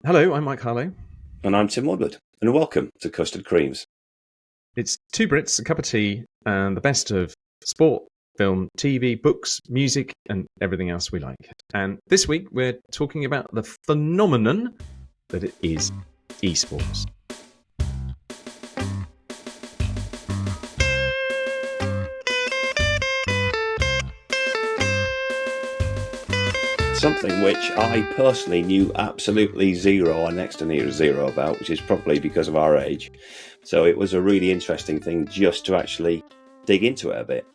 Hello, I'm Mike Harlow. And I'm Tim Woodward, and welcome to Custard Creams. It's two Brits, a cup of tea, and the best of sport, film, TV, books, music, and everything else we like. And this week we're talking about the phenomenon that it is esports. Something which I personally knew absolutely zero or next to near zero about, which is probably because of our age. So it was a really interesting thing just to actually dig into it a bit.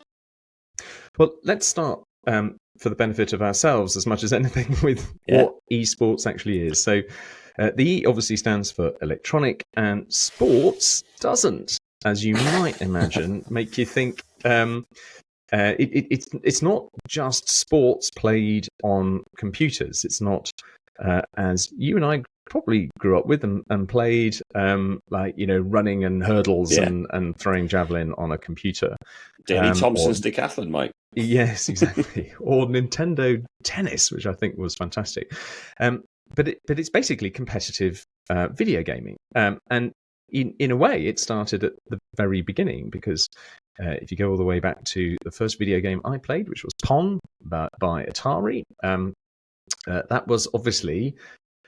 Well, let's start for the benefit of ourselves as much as anything with what esports actually is. So the E obviously stands for electronic, and sports doesn't, as you might imagine, make you think it's not just sports played on computers. It's not as you and I probably grew up with and played running and hurdles and throwing javelin on a computer. Danny Thompson's decathlon, Mike. Yes, exactly. Or Nintendo Tennis, which I think was fantastic. But it's basically competitive video gaming. And in a way, it started at the very beginning because if you go all the way back to the first video game I played, which was Pong by Atari, that was obviously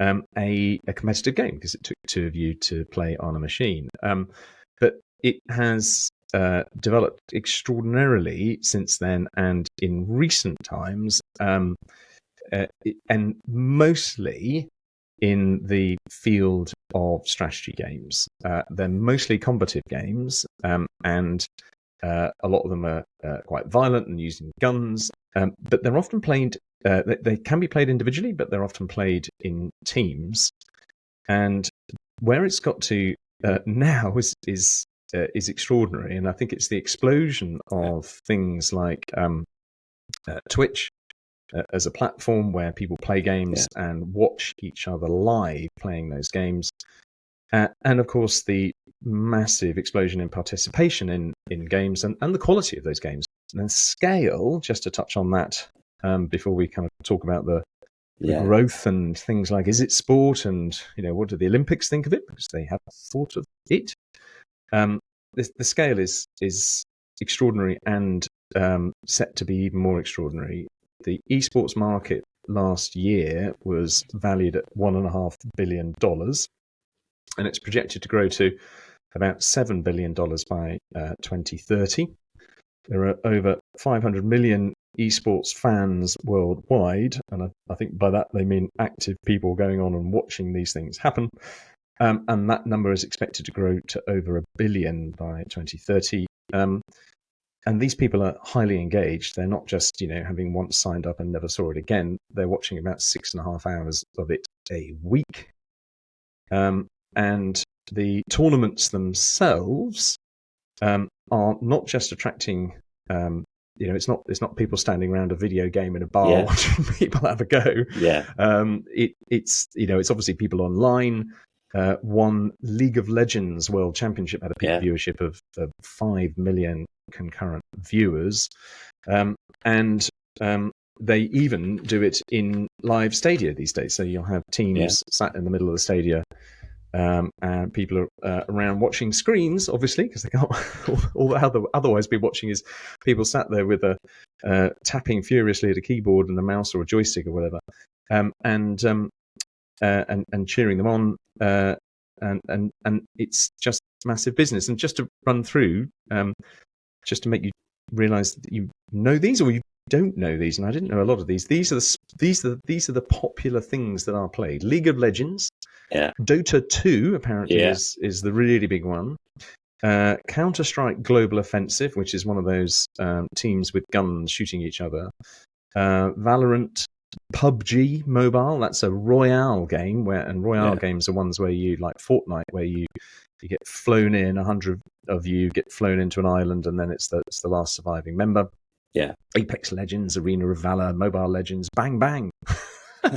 a competitive game because it took two of you to play on a machine. But it has developed extraordinarily since then and in recent times, and mostly in the field of strategy games. They're mostly combative games, and a lot of them are quite violent and using guns, but they're often played. They can be played individually, but they're often played in teams. And where it's got to now is extraordinary, and I think it's the explosion of things like Twitch as a platform where people play games and watch each other live playing those games. And of course, the massive explosion in participation in games and the quality of those games. And then scale, just to touch on that before we kind of talk about the growth and things like, is it sport? And, what do the Olympics think of it? Because they have thought of it. The scale is extraordinary and set to be even more extraordinary. The esports market last year was valued at $1.5 billion. And it's projected to grow to about $7 billion by 2030. There are over 500 million esports fans worldwide, and I think by that they mean active people going on and watching these things happen. And that number is expected to grow to over 1 billion by 2030. And these people are highly engaged. They're not just, having once signed up and never saw it again. They're watching about 6.5 hours of it a week. And the tournaments themselves are not just attracting, it's not people standing around a video game in a bar watching people have a go. It's obviously people online. One League of Legends World Championship had a peak viewership of 5 million concurrent viewers, and they even do it in live stadia these days. So you'll have teams sat in the middle of the stadia. And people are around watching screens, obviously, because they can't. All that otherwise be watching is people sat there with tapping furiously at a keyboard and a mouse or a joystick or whatever, and cheering them on. And it's just massive business. And just to run through, just to make you realise that you know these or you don't know these, and I didn't know a lot of these. These are the popular things that are played. League of Legends. Dota 2 apparently is the really big one. Counter-Strike Global Offensive, which is one of those teams with guns shooting each other. Valorant, PUBG Mobile, that's a Royale game, Royale games are ones where you, like Fortnite, where you get flown in, 100 of you get flown into an island, and then it's the last surviving member. Apex Legends, Arena of Valor, Mobile Legends, Bang Bang.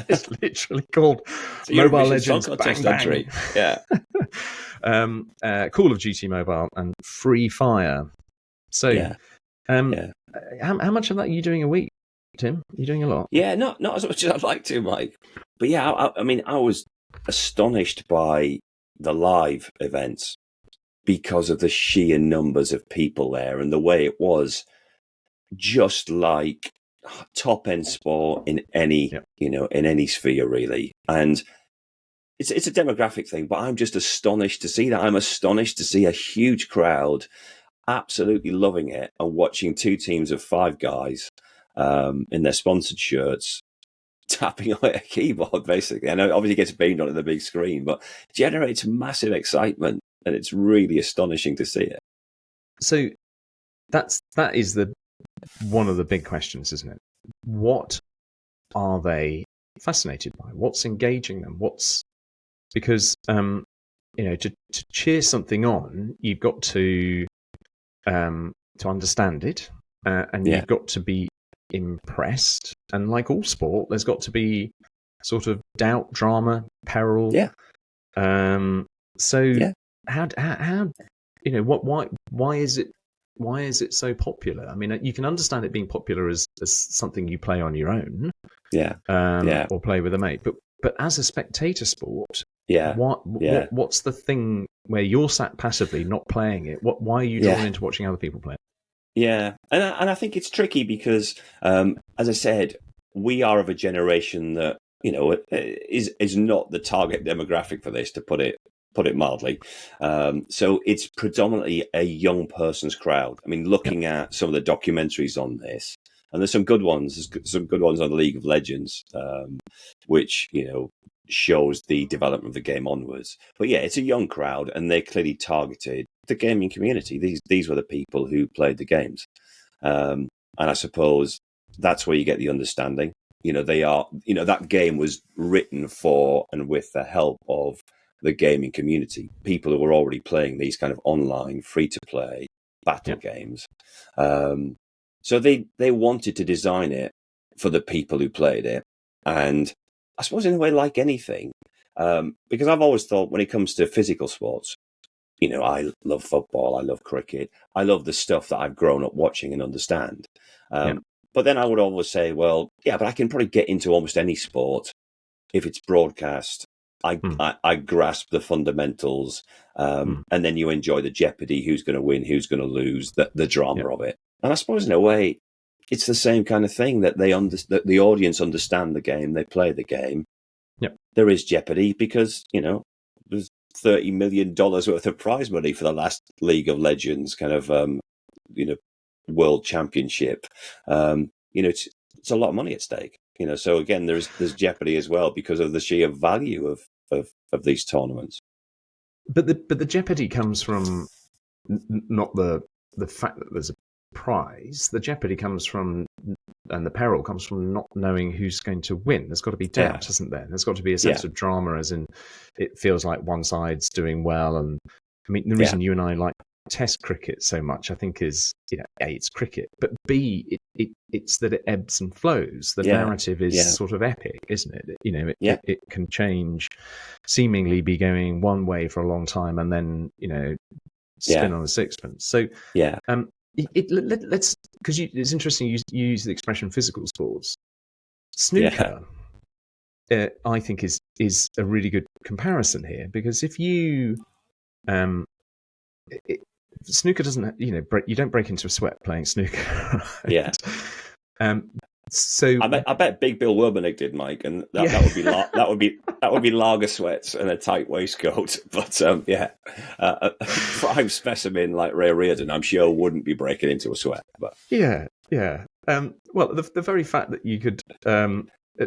It's literally called Mobile Legends Bang Bang. Call of Duty Mobile and Free Fire. So, how much of that are you doing a week, Tim? Are you doing a lot? Not as much as I'd like to, Mike. But I was astonished by the live events because of the sheer numbers of people there and the way it was just like top end sport in any, in any sphere really. And it's a demographic thing, but I'm just astonished to see that. I'm astonished to see a huge crowd absolutely loving it and watching two teams of five guys in their sponsored shirts tapping on a keyboard, basically. I know it obviously gets beamed onto the big screen, but generates massive excitement, and it's really astonishing to see it. So that is one of the big questions, isn't it? What are they fascinated by? What's engaging them? Because to cheer something on, you've got to understand it, and you've got to be impressed. And like all sport, there's got to be sort of doubt, drama, peril. Yeah. How why is it so popular? I mean, you can understand it being popular as something you play on your own, or play with a mate, but as a spectator sport, what's the thing where you're sat passively not playing it? Why are you drawn into watching other people play it? Yeah, and I think it's tricky because, as I said, we are of a generation that is not the target demographic for this, to put it mildly. So it's predominantly a young person's crowd. I mean, looking at some of the documentaries on this, and there's some good ones. There's some good ones on the League of Legends, which shows the development of the game onwards. But yeah, it's a young crowd, and they clearly targeted the gaming community. These were the people who played the games, and I suppose that's where you get the understanding. They are. That game was written for and with the help of the gaming community, people who were already playing these kind of online free-to-play battle games. So they wanted to design it for the people who played it, and I suppose in a way, like anything, because I've always thought when it comes to physical sports, I love football, I love cricket, I love the stuff that I've grown up watching and understand. But then I would always say, well, yeah, but I can probably get into almost any sport if it's broadcast. I grasp the fundamentals, and then you enjoy the jeopardy, who's going to win, who's going to lose, the drama of it. And I suppose in a way, it's the same kind of thing, that that the audience understand the game, they play the game. Yep. There is jeopardy because, there's $30 million worth of prize money for the last League of Legends kind of, world championship. It's a lot of money at stake. So again, there's jeopardy as well because of the sheer value of these tournaments. But the jeopardy comes from not the fact that there's a prize. The jeopardy comes from, and the peril comes from not knowing who's going to win. There's got to be doubt, hasn't there? There's got to be a sense of drama, as in it feels like one side's doing well. And I mean, the reason you and I like Test cricket so much, I think, is A, it's cricket, but B, it's that it ebbs and flows. The narrative is sort of epic, isn't it? It can change, seemingly be going one way for a long time, and then spin on a sixpence. So let's, because it's interesting you use the expression physical sports. Snooker, I think is a really good comparison here, because if you snooker doesn't, you don't break into a sweat playing snooker. Right? Yeah. So I bet Big Bill Werbenig did, Mike, and that would be lager sweats and a tight waistcoat. But a prime specimen like Ray Reardon, I'm sure, wouldn't be breaking into a sweat. But well, the very fact that you could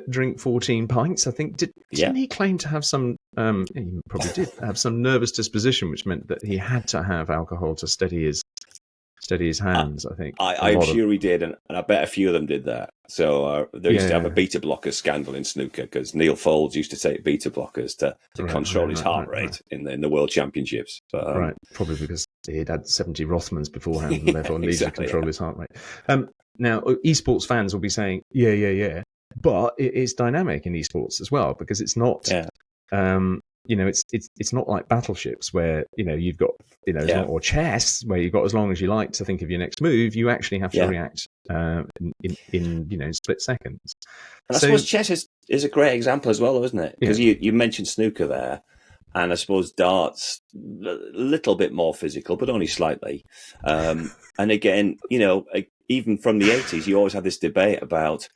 drink 14 pints, I think, didn't he claim to have some? He probably did have some nervous disposition, which meant that he had to have alcohol to steady his hands. I think I'm sure he did, and I bet a few of them did that. So they used to have a beta blocker scandal in snooker, because Neil Foulds used to take beta blockers to control his heart rate in the World Championships. But, probably because he'd had 70 Rothmans beforehand, and therefore needed to control his heart rate. Now, esports fans will be saying, yeah, but it is dynamic in esports as well, because it's not it's not like battleships where you've got or chess where you've got as long as you like to think of your next move. You actually have to react in split seconds. And I suppose chess is a great example as well, isn't it? Because you mentioned snooker there, and I suppose darts a little bit more physical, but only slightly. And again, even from the 80s, you always had this debate about,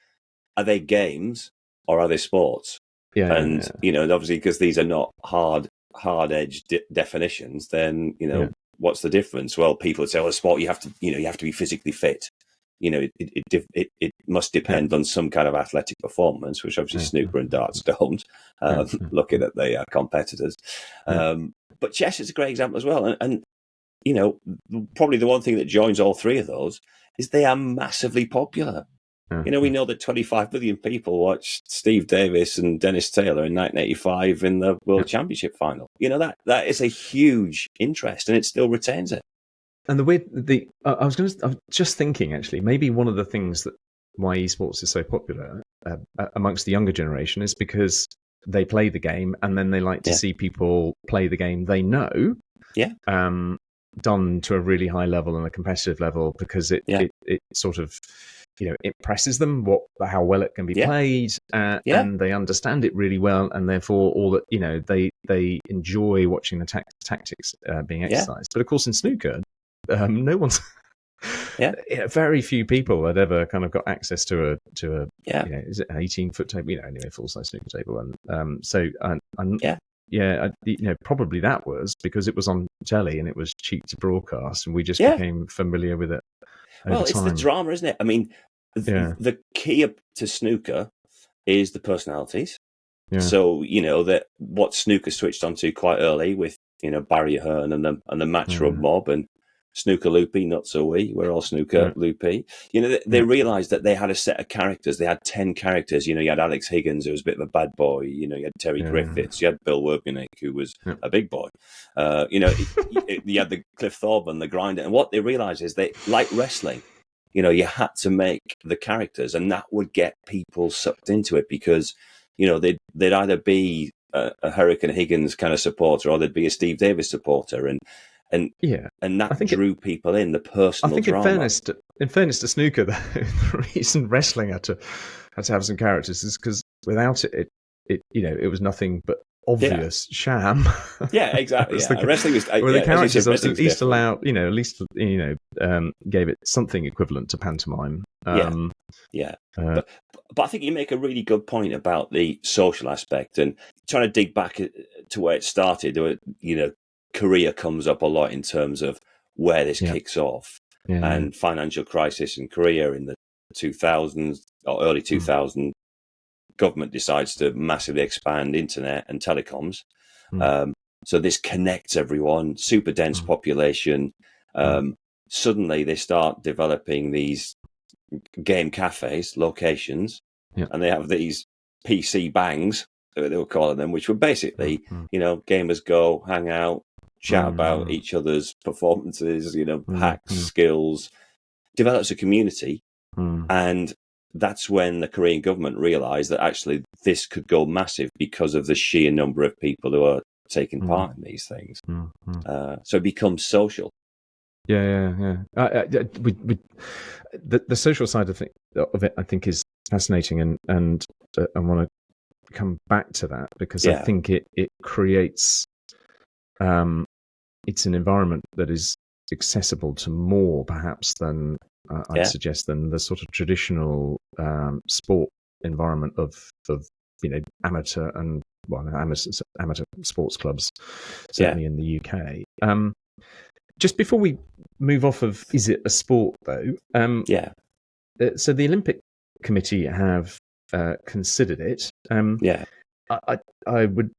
are they games or are they sports? Obviously, because these are not hard-edged definitions, then what's the difference? Well, people would say, "Well, sport, you have to be physically fit. It must depend on some kind of athletic performance," which obviously snooker and darts don't. Looking at the competitors, but chess is a great example as well. And probably the one thing that joins all three of those is they are massively popular. We know that 25 million people watched Steve Davis and Dennis Taylor in 1985 in the World Championship final. That is a huge interest, and it still retains it. And I was just thinking, actually, maybe one of the things that why esports is so popular amongst the younger generation is because they play the game, and then they like to see people play the game they know. Done to a really high level and a competitive level, because it sort of impresses them how well it can be played, and they understand it really well, and therefore all that they enjoy watching the tactics being exercised. But of course, in snooker, no one's very few people had ever kind of got access to a is it an 18-foot table? Anyway, full-size snooker table, and probably that was because it was on telly and it was cheap to broadcast, and we just became familiar with it. Well, it's the drama, isn't it? I mean, the key to snooker is the personalities. So that what snooker switched onto quite early with Barry Hearn and the Match Rub mob, and Snooker Loopy, not so we're all Snooker Loopy. They realised that they had a set of characters. They had 10 characters. You had Alex Higgins, who was a bit of a bad boy. You had Terry Griffiths. You had Bill Werpenick, who was a big boy. You had the Cliff Thorburn, the grinder. And what they realised is they, like wrestling, you had to make the characters, and that would get people sucked into it, because they'd either be a Hurricane Higgins kind of supporter, or they'd be a Steve Davis supporter, and that drew people in, the personal drama. In fairness to snooker, though, the reason wrestling had to have some characters is because without it was nothing but obvious sham. Yeah, exactly. Wrestling was the characters at least allowed, at least gave it something equivalent to pantomime. But I think you make a really good point about the social aspect, and trying to dig back to where it started. Korea comes up a lot in terms of where this kicks off, and financial crisis in Korea in the 2000s or early 2000s. Government decides to massively expand internet and telecoms. So this connects everyone, super dense population. Suddenly they start developing these game cafes, locations, and they have these PC bangs, they were calling them, which were basically, gamers go, hang out, chat about each other's performances, hacks, skills, develops a community. And that's when the Korean government realised that actually this could go massive because of the sheer number of people who are taking part in these things. So it becomes social. The social side of it, I think, is fascinating, and I want to come back to that, because I think it creates it's an environment that is accessible to more, perhaps, than I'd suggest, than the sort of traditional sport environment of amateur and amateur sports clubs, certainly in the UK. Just before we move off of, is it a sport though? So the Olympic Committee have considered it. I would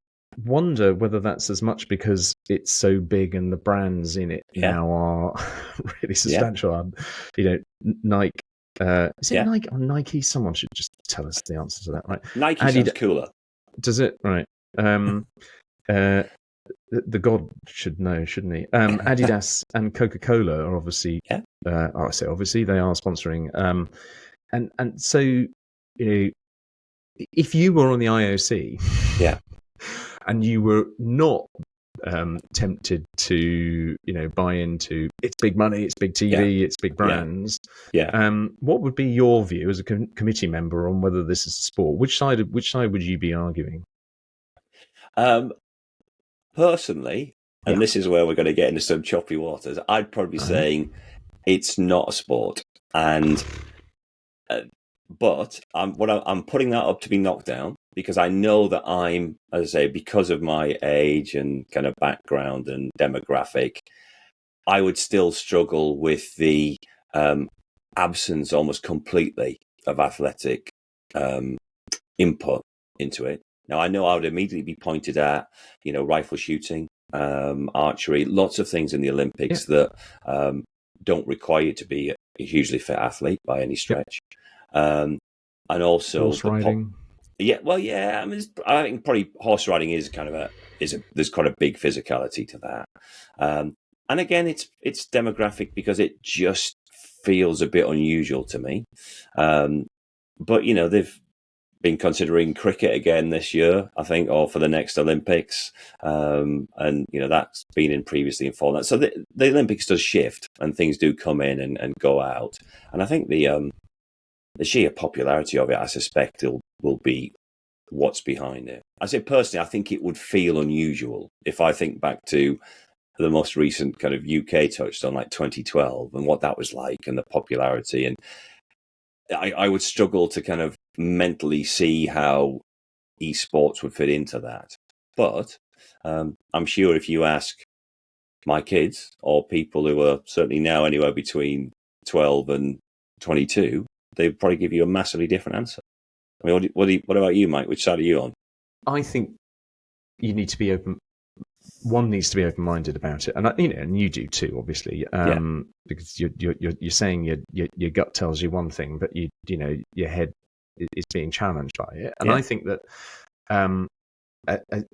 wonder whether that's as much because it's so big and the brands in it now are really substantial. Nike. Is it Nike or Nike? Someone should just tell us the answer to that, right? Nike sounds cooler. Does it? Right. The god should know, shouldn't he? Adidas and Coca-Cola are obviously. I say obviously they are sponsoring. And so if you were on the IOC, and you were not tempted to buy into it's big money, it's big TV, it's big brands, what would be your view as a committee member on whether this is a sport? Which side would you be arguing? Personally, and this is where we're going to get into some choppy waters, I'd probably be saying it's not a sport, and but I'm putting that up to be knocked down, because I know that I'm, as I say, because of my age and kind of background and demographic, I would still struggle with the absence almost completely of athletic input into it. Now, I know I would immediately be pointed at, rifle shooting, archery, lots of things in the Olympics that don't require you to be a hugely fit athlete by any stretch. And also horse riding. I mean, I think probably horse riding is there's quite a big physicality to that. And again, it's demographic, because it just feels a bit unusual to me. But they've been considering cricket again this year, I think, or for the next Olympics. And that's been in previously in format. So the Olympics does shift, and things do come in and go out. And I think the sheer popularity of it, I suspect, will be what's behind it. I say personally, I think it would feel unusual if I think back to the most recent kind of UK touchstone, like 2012, and what that was like, and the popularity. And I would struggle to kind of mentally see how esports would fit into that. But I'm sure if you ask my kids, or people who are certainly now anywhere between 12 and 22, they'd probably give you a massively different answer. I mean, what about you, Mike? Which side are you on? I think you need to be open. One needs to be open-minded about it, and and you do too, obviously, because you're saying your gut tells you one thing, but your head is being challenged by it. And I think that,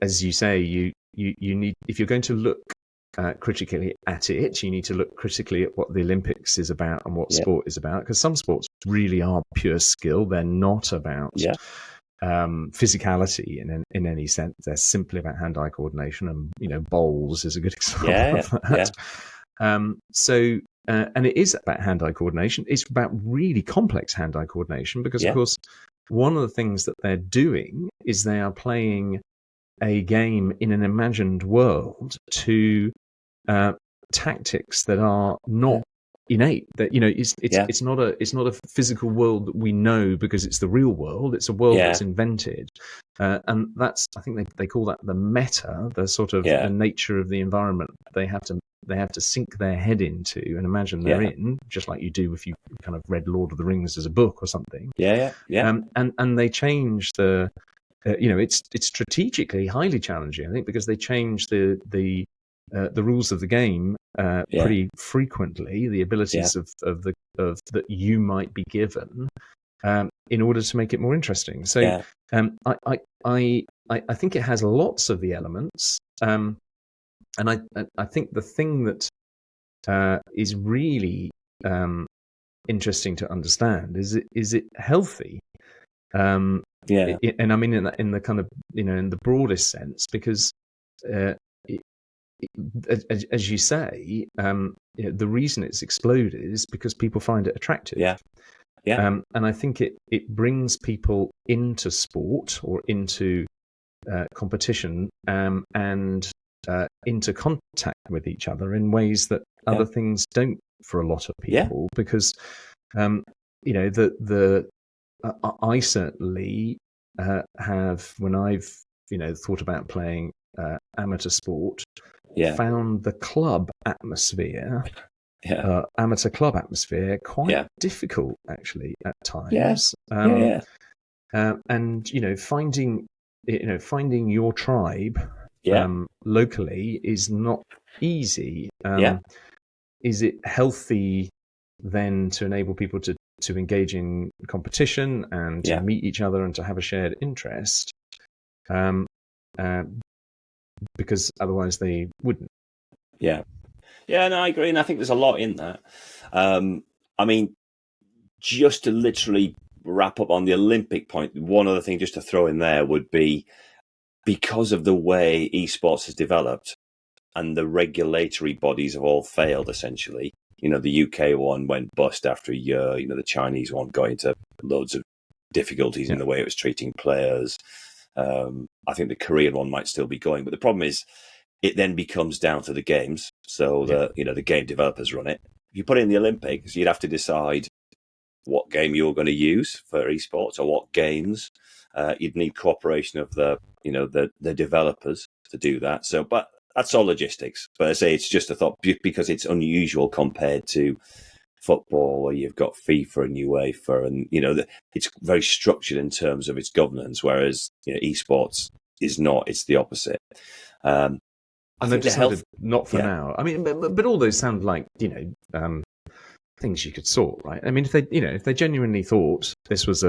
as you say, you need, if you're going to look critically at it, you need to look critically at what the Olympics is about and what sport is about, because some sports really are pure skill. They're not about physicality in any sense. They're simply about hand-eye coordination, and bowls is a good example of that. And it is about hand-eye coordination. It's about really complex hand-eye coordination, because of course one of the things that they're doing is they are playing a game in an imagined world to tactics that are not innate. That it's not a physical world that we know because it's the real world. It's a world that's invented, and that's, I think they call that the meta, the sort of the nature of the environment they have to sink their head into and imagine they're in, just like you do if you kind of read Lord of the Rings as a book or something. And they change the it's strategically highly challenging, I think, because they change the rules of the game pretty frequently, the abilities of that you might be given, in order to make it more interesting. So I think it has lots of the elements, and I think the thing that is really interesting to understand is it healthy? And I mean in the kind of in the broadest sense, because as you say, the reason it's exploded is because people find it attractive. And I think it brings people into sport, or into competition, and into contact with each other in ways that other things don't for a lot of people. Because I certainly have, when I've thought about playing amateur sport, found the club atmosphere, amateur club atmosphere, quite difficult actually at times. And finding your tribe locally is not easy. Is it healthy then to enable people to engage in competition and to meet each other and to have a shared interest? Because otherwise they wouldn't. No, I agree, and I think there's a lot in that. I mean, just to literally wrap up on the Olympic point, one other thing just to throw in there would be, because of the way esports has developed and the regulatory bodies have all failed, essentially. The UK one went bust after a year. The Chinese one got into loads of difficulties in the way it was treating players. I think the Korean one might still be going, but the problem is it then becomes down to the games. So the game developers run it. If you put it in the Olympics, you'd have to decide what game you're going to use for esports or what games. You'd need cooperation of the developers to do that. So, but that's all logistics. But I say it's just a thought because it's unusual compared to football, where you've got FIFA and UEFA, and it's very structured in terms of its governance. Whereas esports is not; it's the opposite. And they've decided not for now. I mean, but all those sound like things you could sort, right? I mean, if they genuinely thought this was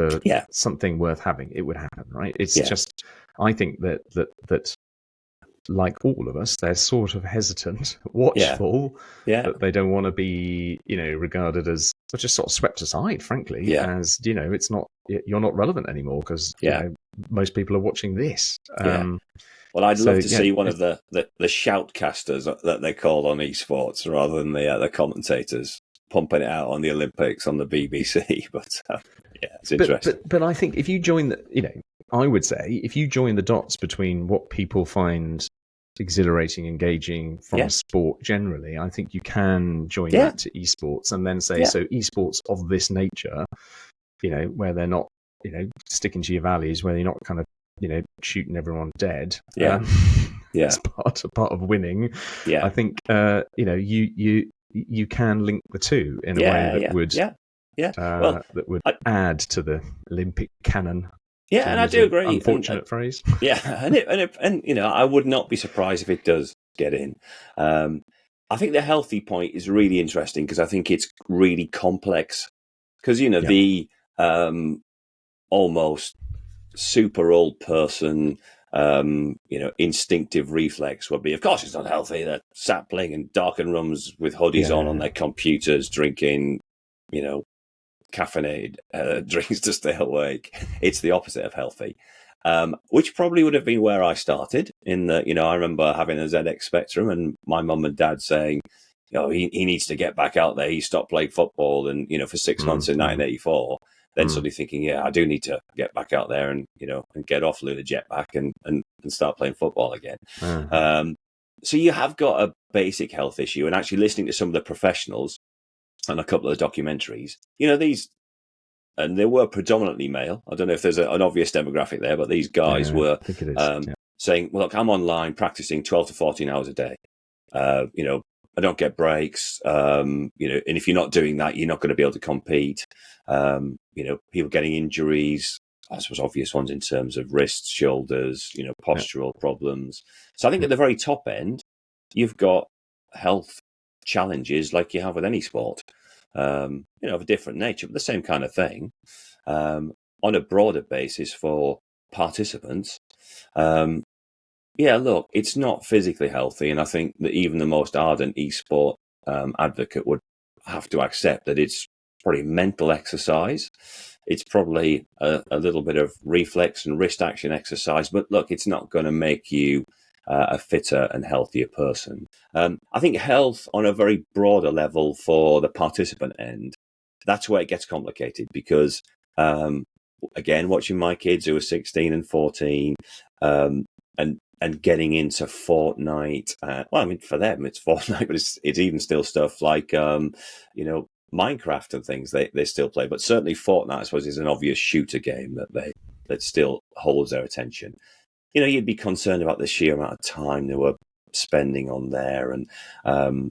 something worth having, it would happen, right? It's just, I think that like all of us, they're sort of hesitant, watchful, that they don't want to be, regarded as just sort of swept aside, frankly, as it's not, you're not relevant anymore because most people are watching this. Well, I'd love to see one of the shoutcasters that they call on esports rather than the commentators pumping it out on the Olympics on the BBC. But it's interesting. But I think if you join I would say if you join the dots between what people find exhilarating, engaging from sport generally, I think you can join that to esports and then say, so esports of this nature, where they're not, sticking to your values, where you're not kind of, shooting everyone dead. As part of winning. I think you can link the two in a way that would that would add to the Olympic canon. Yeah, and I do agree. Unfortunate phrase. Yeah, and I would not be surprised if it does get in. I think the healthy point is really interesting because I think it's really complex. Because the almost super old person, instinctive reflex would be, of course, it's not healthy. They're sat playing in darkened rooms with hoodies on their computers, drinking, caffeinated drinks to stay awake. It's the opposite of healthy, which probably would have been where I started. In the, I remember having a ZX Spectrum and my mum and dad saying, he needs to get back out there. He stopped playing football, and for 6 months in 1984. Then suddenly thinking, I do need to get back out there and and get off Lunar Jetpack and start playing football again. So you have got a basic health issue, and actually listening to some of the professionals and a couple of documentaries, these, and they were predominantly male. I don't know if there's an obvious demographic there, but these guys were saying, well, look, I'm online practicing 12 to 14 hours a day. I don't get breaks, and if you're not doing that, you're not going to be able to compete. People getting injuries, I suppose obvious ones in terms of wrists, shoulders, postural problems. So I think at the very top end, you've got health challenges like you have with any sport, of a different nature, but the same kind of thing, on a broader basis for participants. Look, it's not physically healthy, and I think that even the most ardent esport advocate would have to accept that it's probably mental exercise. It's probably a little bit of reflex and wrist action exercise, but look, it's not going to make you a fitter and healthier person. I think health on a very broader level for the participant end, that's where it gets complicated because, again, watching my kids who are 16 and 14, and getting into Fortnite. For them, it's Fortnite, but it's even still stuff like, Minecraft and things they still play. But certainly Fortnite, I suppose, is an obvious shooter game that still holds their attention. You'd be concerned about the sheer amount of time they were spending on there and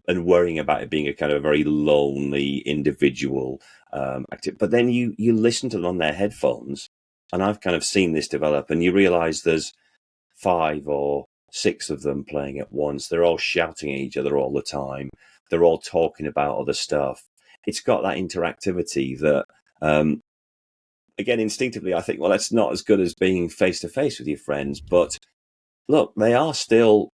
worrying about it being a kind of a very lonely individual activity. But then you listen to them on their headphones, and I've kind of seen this develop, and you realise there's 5 or 6 of them playing at once. They're all shouting at each other all the time. They're all talking about other stuff. It's got that interactivity that, again, instinctively, I think, well, that's not as good as being face-to-face with your friends. But look, they are still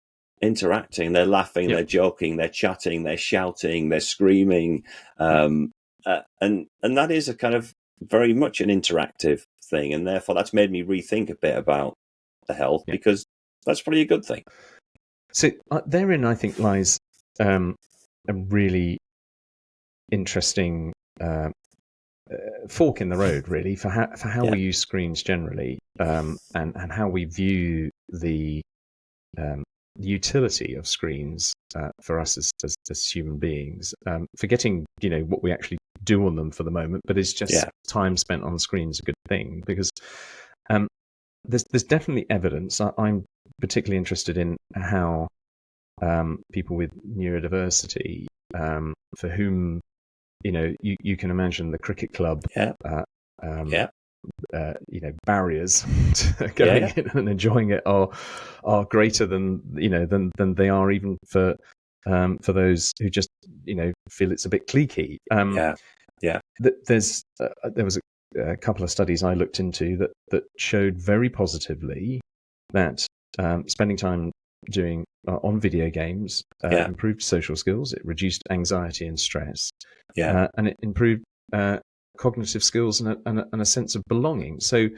interacting. They're laughing, they're joking, they're chatting, they're shouting, they're screaming. And that is a kind of very much an interactive thing. And therefore, that's made me rethink a bit about the health, because that's probably a good thing. So therein, I think, lies a really interesting fork in the road, really, for how we use screens generally, and how we view the utility of screens for us as human beings. Forgetting, what we actually do on them for the moment, but it's just time spent on screens a good thing, because there's definitely evidence. I'm particularly interested in how people with neurodiversity, for whom you can imagine the cricket club, barriers to going in and enjoying it are greater than they are even for those who just feel it's a bit cliquey. There was a couple of studies I looked into that showed very positively that spending time doing on video games improved social skills. It reduced anxiety and stress, and it improved cognitive skills and a sense of belonging. So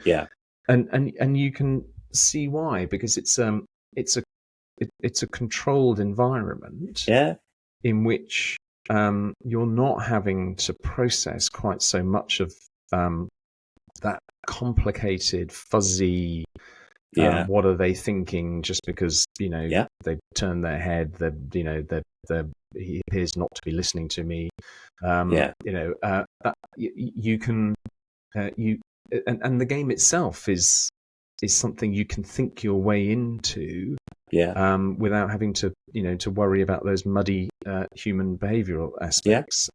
and you can see why, because it's a controlled environment in which you're not having to process quite so much of that complicated, fuzzy, what are they thinking, just because they've turned their head, he appears not to be listening to me. You can and the game itself is something you can think your way into, without having to worry about those muddy human behavioral aspects.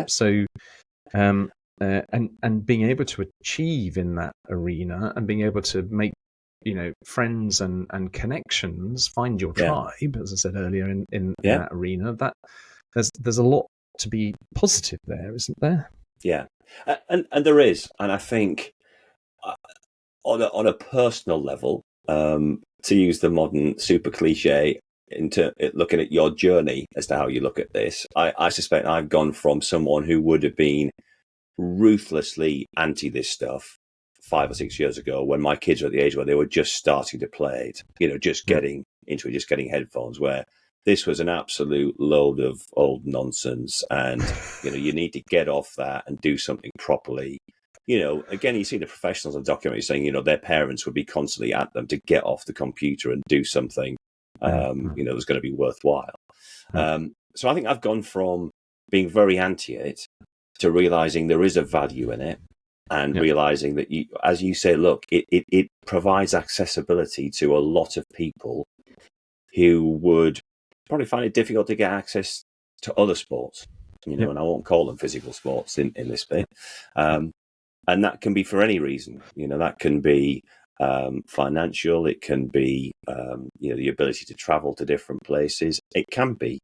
So and being able to achieve in that arena, and being able to make friends and connections, find your tribe, as I said earlier, in that arena, that there's a lot to be positive there, isn't there? And there is, and I think on a personal level, to use the modern super cliche into looking at your journey as to how you look at this, I suspect I've gone from someone who would have been ruthlessly anti this stuff 5 or 6 years ago, when my kids were at the age where they were just starting to play it, just getting into it, just getting headphones, where this was an absolute load of old nonsense, and you need to get off that and do something properly. Again, you see the professionals on documentaries saying, their parents would be constantly at them to get off the computer and do something, that's going to be worthwhile. So I think I've gone from being very anti it to realizing there is a value in it, and realizing that, as you say, look, it provides accessibility to a lot of people who would probably find it difficult to get access to other sports, and I won't call them physical sports in this bit. And that can be for any reason. That can be financial. It can be, the ability to travel to different places. It can be,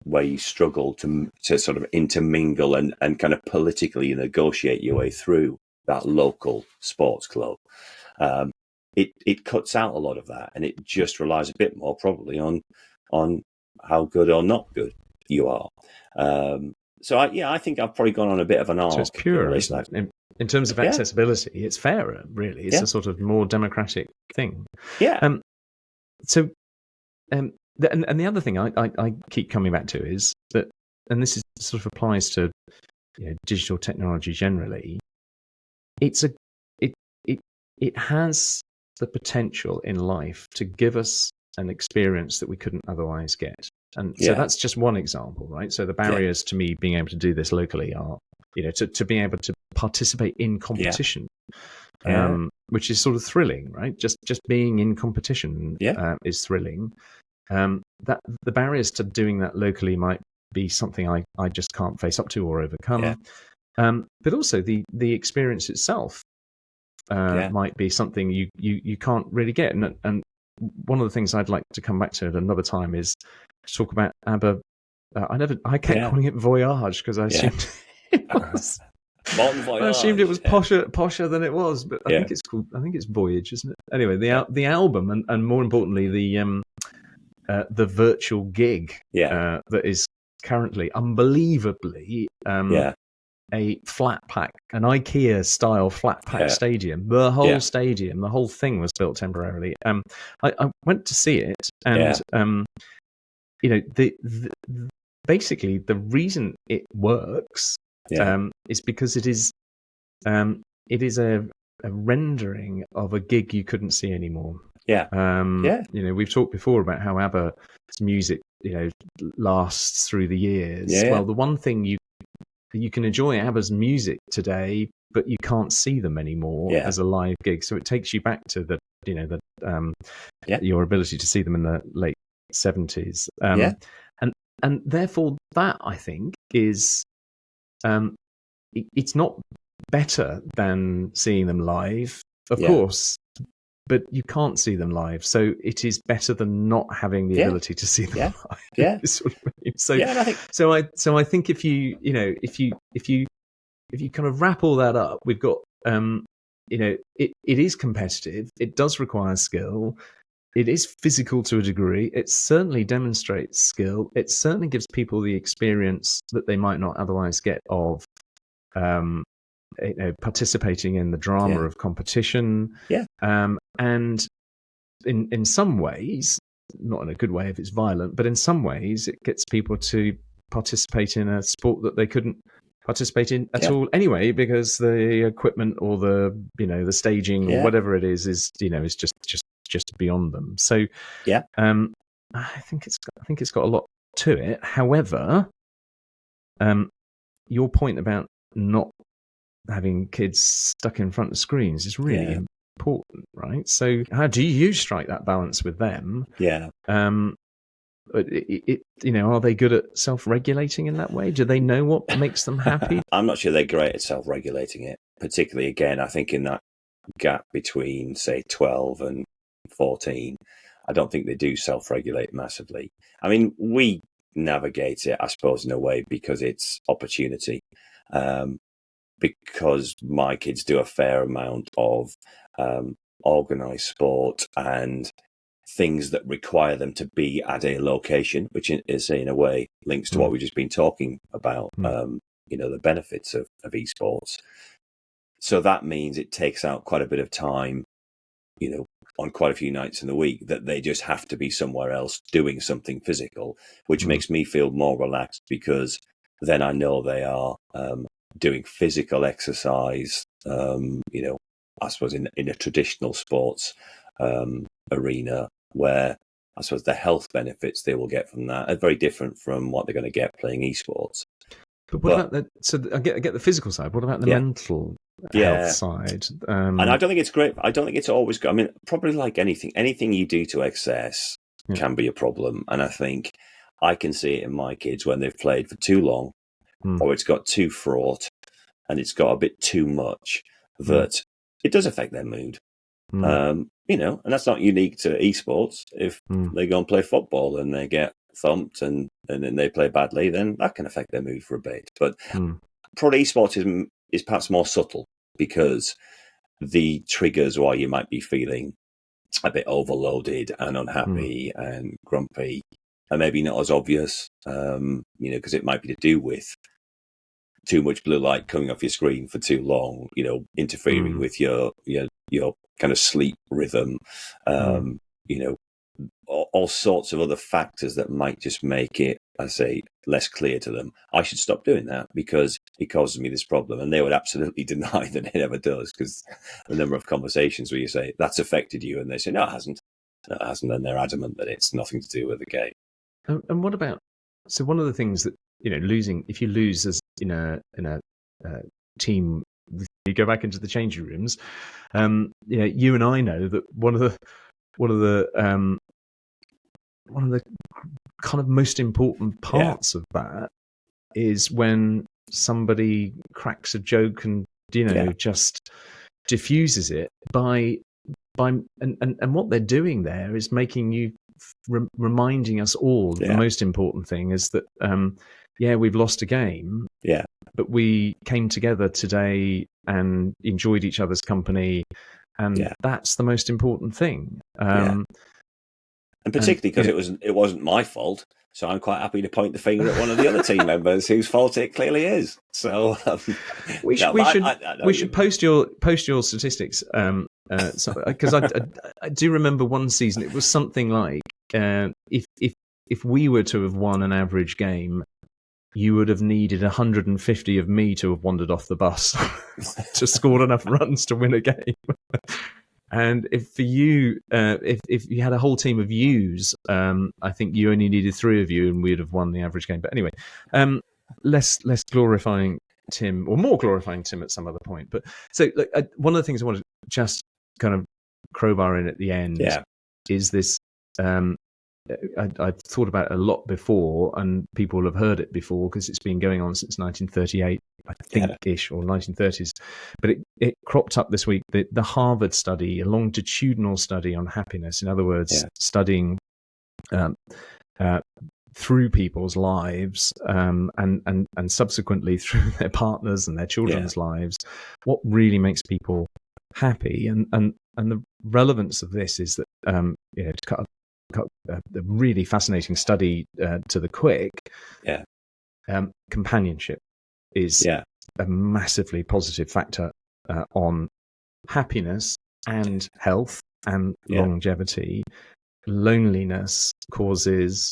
where you struggle to sort of intermingle and kind of politically negotiate your way through that local sports club. It cuts out a lot of that, and it just relies a bit more probably on how good or not good you are. So I think I've probably gone on a bit of an arc. So it's pure, isn't it? In terms of accessibility, it's fairer, really. It's a sort of more democratic thing. And the other thing I keep coming back to is that, and this sort of applies to digital technology generally. It has the potential in life to give us an experience that we couldn't otherwise get. And so that's just one example, right? So the barriers to me being able to do this locally are, to being able to participate in competition, which is sort of thrilling, right? Just being in competition is thrilling. That the barriers to doing that locally might be something I just can't face up to or overcome. But also the experience itself might be something you can't really get. And one of the things I'd like to come back to at another time is to talk about ABBA. I kept calling it Voyage because I assumed it was. I assumed it was posher than it was, but I think it's Voyage, isn't it? Anyway, the album and more importantly the virtual gig that is currently unbelievably a flat pack, an IKEA style flat pack Yeah. stadium. The whole Yeah. stadium, the whole thing was built temporarily. I went to see it, and basically the reason it works is because it is a rendering of a gig you couldn't see anymore. We've talked before about how ABBA's music, lasts through the years. Well, the one thing you can enjoy ABBA's music today, but you can't see them anymore as a live gig. So it takes you back to your ability to see them in the late 70s. And therefore that, I think, is it's not better than seeing them live, of course, but you can't see them live, so it is better than not having the ability to see them live. So I think if you kind of wrap all that up, we've got it is competitive. It does require skill. It is physical to a degree. It certainly demonstrates skill. It certainly gives people the experience that they might not otherwise get of participating in the drama of competition. And in some ways, not in a good way if it's violent, but in some ways it gets people to participate in a sport that they couldn't participate in at all anyway, because the equipment or the staging or whatever it is just beyond them. So I think it's got a lot to it. However, your point about not having kids stuck in front of screens is really important, right? So how do you strike that balance with them? Are they good at self-regulating in that way? Do they know what makes them happy? I'm not sure they're great at self-regulating it, particularly, again, I think in that gap between, say, 12 and 14, I don't think they do self-regulate massively. I mean, we navigate it, I suppose, in a way because it's opportunity. Because my kids do a fair amount of organised sport and things that require them to be at a location, which is in a way links to what we've just been talking about, the benefits of esports. So that means it takes out quite a bit of time, on quite a few nights in the week, that they just have to be somewhere else doing something physical, which makes me feel more relaxed, because then I know they are doing physical exercise, I suppose in a traditional sports arena, where I suppose the health benefits they will get from that are very different from what they're going to get playing esports. But what about I get the physical side. What about the mental health side? And I don't think it's great. I don't think it's always good. I mean, probably like anything you do to excess can be a problem. And I think I can see it in my kids when they've played for too long, or it's got too fraught and it's got a bit too much, that it does affect their mood. And that's not unique to esports. If they go and play football and they get thumped and then they play badly, then that can affect their mood for a bit. But probably esports is perhaps more subtle, because the triggers why you might be feeling a bit overloaded and unhappy and grumpy are maybe not as obvious, because it might be to do with too much blue light coming off your screen for too long, interfering with your kind of sleep rhythm, all sorts of other factors that might just make it, I say, less clear to them. I should stop doing that because it causes me this problem. And they would absolutely deny that it ever does, because the number of conversations where you say, that's affected you, and they say, no, it hasn't. No, it hasn't. And they're adamant that it's nothing to do with the game. And what about, so one of the things that, if you lose as in a team, you go back into the changing rooms, you and I know that one of the kind of most important parts of that is when somebody cracks a joke and just diffuses it by and what they're doing there is making you reminding us all the most important thing is that we've lost a game, but we came together today and enjoyed each other's company, and that's the most important thing. And particularly because it wasn't my fault. So I'm quite happy to point the finger at one of the other team members whose fault it clearly is. So we should post your statistics, because I do remember one season it was something like if we were to have won an average game, you would have needed 150 of me to have wandered off the bus to score enough runs to win a game. And if for you, if you had a whole team of yous, I think you only needed 3 of you, and we'd have won the average game. But anyway, less glorifying Tim, or more glorifying Tim at some other point. But so look, one of the things I want to just kind of crowbar in at the end is this. I've thought about it a lot before, and people will have heard it before because it's been going on since 1938, I think-ish, or 1930s. But it cropped up this week, the Harvard study, a longitudinal study on happiness. In other words, studying through people's lives and subsequently through their partners and their children's lives, what really makes people happy. And the relevance of this is that, to cut a really fascinating study to the quick, companionship is a massively positive factor on happiness and health and longevity. Loneliness causes,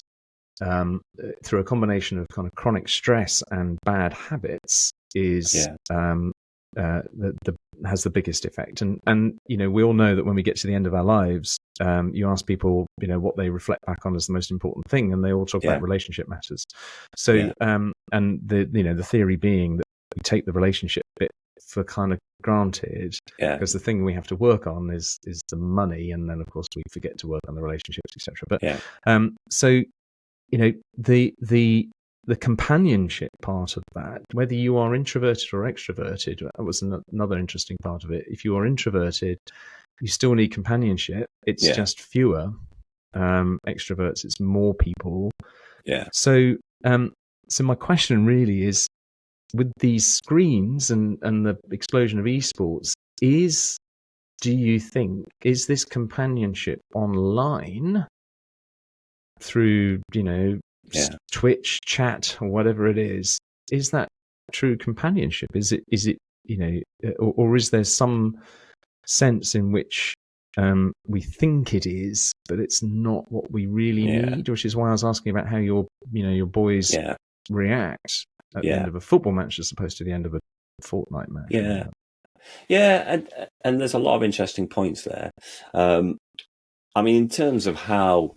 through a combination of kind of chronic stress and bad habits, is has the biggest effect. And we all know that when we get to the end of our lives, you ask people what they reflect back on as the most important thing, and they all talk about relationship matters. So and the theory being that we take the relationship bit for kind of granted, because the thing we have to work on is the money, and then of course we forget to work on the relationships, etc. But so the companionship part of that, whether you are introverted or extroverted, that was another interesting part of it. If you are introverted, you still need companionship. It's just fewer extroverts. It's more people. So my question really is, with these screens and the explosion of esports, do you think, is this companionship online through, Twitch, chat, or whatever it is that true companionship? Is it or is there some sense in which we think it is, but it's not what we really need? Which is why I was asking about how your boys react at the end of a football match as opposed to the end of a Fortnite match. And there's a lot of interesting points there. I mean, in terms of how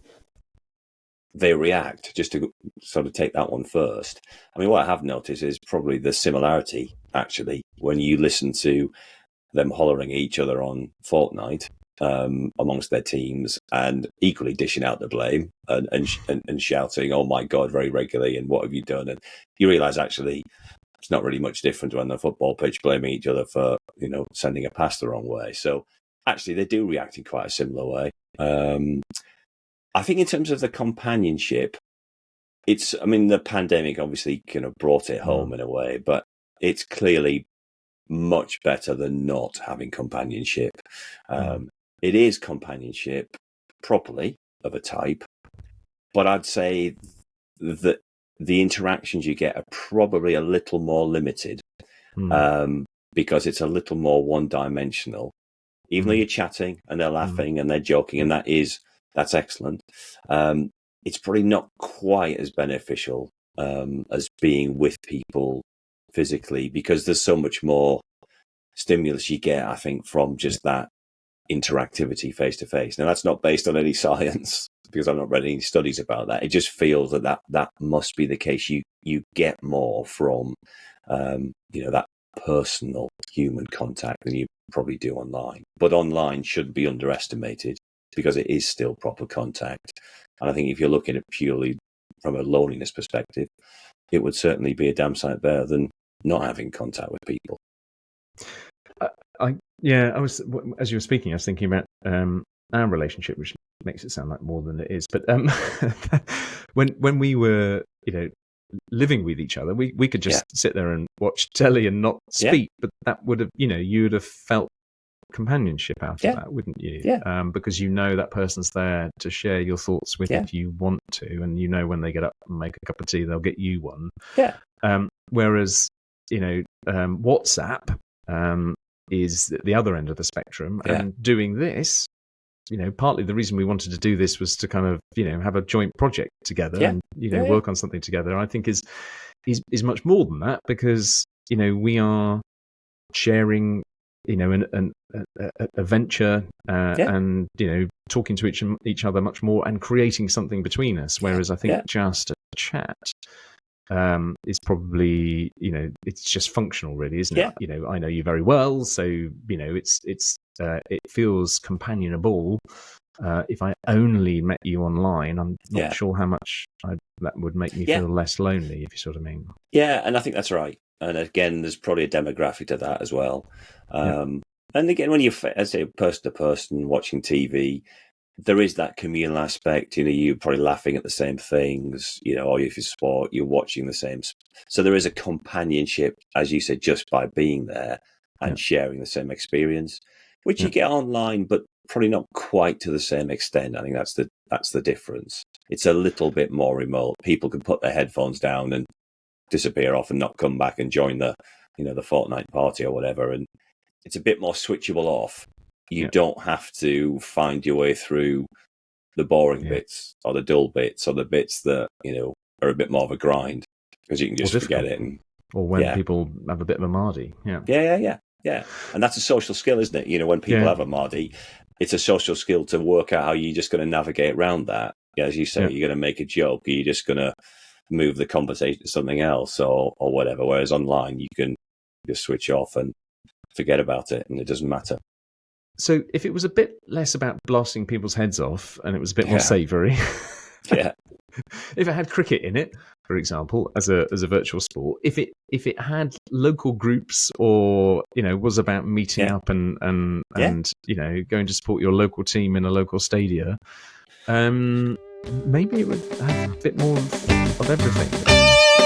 they react, just to sort of take that one first. I mean, what I have noticed is probably the similarity, actually, when you listen to them hollering at each other on Fortnite amongst their teams, and equally dishing out the blame and shouting, "Oh my God," very regularly, and "What have you done?" And you realise actually it's not really much different on the football pitch, blaming each other for sending a pass the wrong way. So actually, they do react in quite a similar way. I think in terms of the companionship, the pandemic obviously kind of brought it home in a way, but it's clearly much better than not having companionship. It is companionship properly of a type, but I'd say that the interactions you get are probably a little more limited because it's a little more one-dimensional. Even though you're chatting and they're laughing and they're joking, and that's excellent. It's probably not quite as beneficial as being with people physically, because there's so much more stimulus you get, I think, from just that interactivity face to face. Now, that's not based on any science, because I've not read any studies about that. It just feels that must be the case. You get more from that personal human contact than you probably do online. But online shouldn't be underestimated, because it is still proper contact. And I think if you're looking at purely from a loneliness perspective, it would certainly be a damn sight better than not having contact with people. I was, as you were speaking, I was thinking about our relationship, which makes it sound like more than it is. But when we were, living with each other, we could just sit there and watch telly and not speak. But that would have, you would have felt companionship out of that, wouldn't you? Yeah. Because you know that person's there to share your thoughts with if you want to, and you know when they get up and make a cup of tea, they'll get you one. Yeah. Whereas, WhatsApp is the other end of the spectrum, and doing this, partly the reason we wanted to do this was to kind of, have a joint project together and, work on something together. I think is much more than that, because, we are sharing, a venture and, talking to each other much more and creating something between us. Whereas I think just a chat is probably, it's just functional, really, isn't it? I know you very well, so it feels companionable. If I only met you online, I'm not sure how much that would make me feel less lonely, if you sort of mean. Yeah, and I think that's right. And again, there's probably a demographic to that as well. And again, when you're, as I say, person to person watching TV, there is that communal aspect. You're probably laughing at the same things. Or if you sport, you're watching the same. So there is a companionship, as you said, just by being there and sharing the same experience, which you get online, but probably not quite to the same extent. I think that's the difference. It's a little bit more remote. People can put their headphones down and disappear off and not come back and join the fortnight party or whatever, and it's a bit more switchable off. You don't have to find your way through the boring bits or the dull bits or the bits that are a bit more of a grind, because you can just forget it. Or when people have a bit of a mardy. Yeah, and that's a social skill, isn't it? When people have a mardy, it's a social skill to work out how you're just going to navigate around that. As you say, you're going to make a joke, you're just going to move the conversation to something else or whatever. Whereas online, you can just switch off and forget about it, and it doesn't matter. So if it was a bit less about blasting people's heads off and it was a bit more savoury, if it had cricket in it, for example, as a virtual sport, if it had local groups, or was about meeting up and going to support your local team in a local stadia, maybe it would have a bit more of everything.